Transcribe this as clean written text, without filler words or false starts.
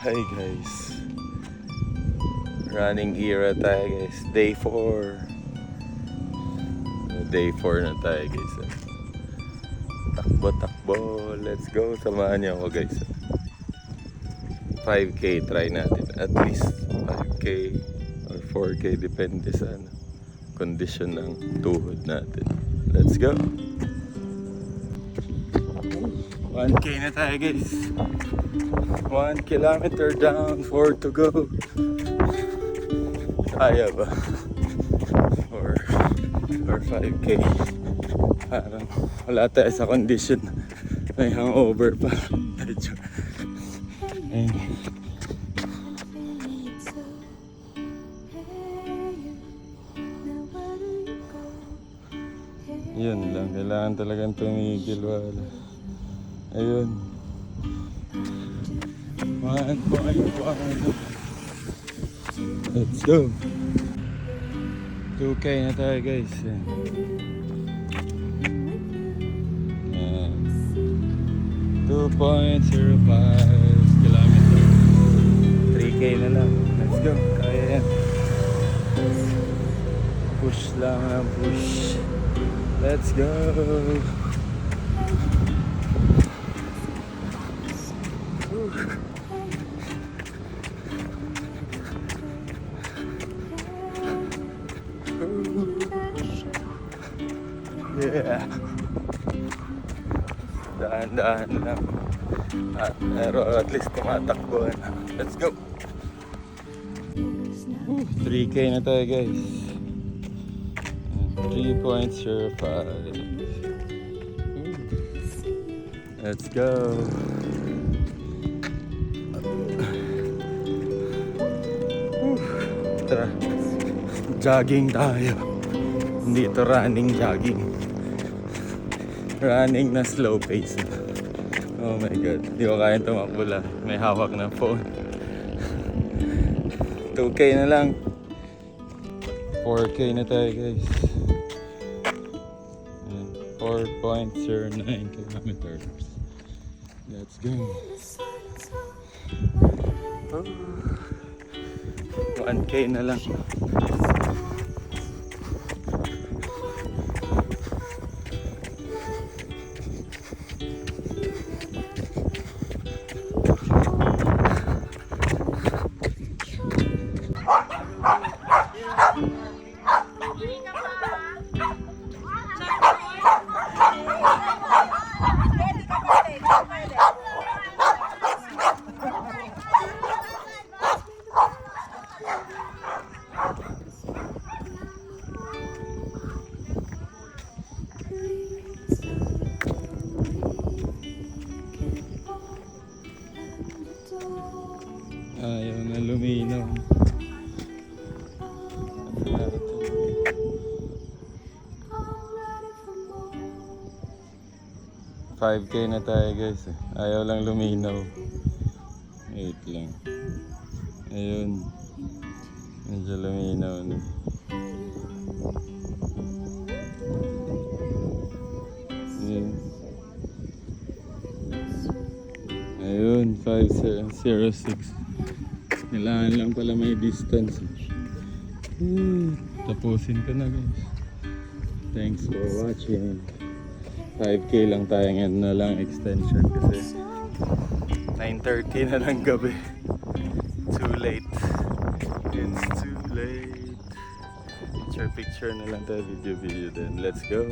Hi guys, running era tayo guys, day 4. Day 4 na tayo guys. Takbo, let's go, samahan niyo ako guys. 5K try natin, at least 5K or 4K, depende sa condition ng tuhod natin. Let's go. 1K na tayo guys. 1 kilometer down, 4 to go. Kaya ba? Or 5K. Parang wala tayo sa condition. May hangover pa. Medyo. Yun lang, kailangan talagang tumigil. Wala. Ayun. 1.1. Let's go. 2K na tayo guys. Yan. 2.05 kilometer. 3K na lang. Let's go. Kaya yan. Push lang ang push. Let's go. Yeah. Daan-daan lang. Pero at least tumatakbo na. Let's go. 3K na tayo guys. 3.05. Let's go. Tara. Jogging tayo. Hindi ito running, jogging. Running na slow pace. Oh my god, di ko kaya tumakbo lang. May hawak na phone. 2K na lang. 4K na tayo guys. 4.09 kilometers. Let's go. 1K na lang. Ayaw na luminaw. 5K na tayo guys. Ayaw lang luminaw. Wait lang. Ayun. Medyo luminaw na. Ayun, 506. Kailangan lang pala may distance. Tapusin ko na guys. Thanks for watching. 5K lang tayo ngayon na lang extension kasi 9:30 na ng gabi. Too late. It's too late. Picture na lang tayo, video din. Let's go.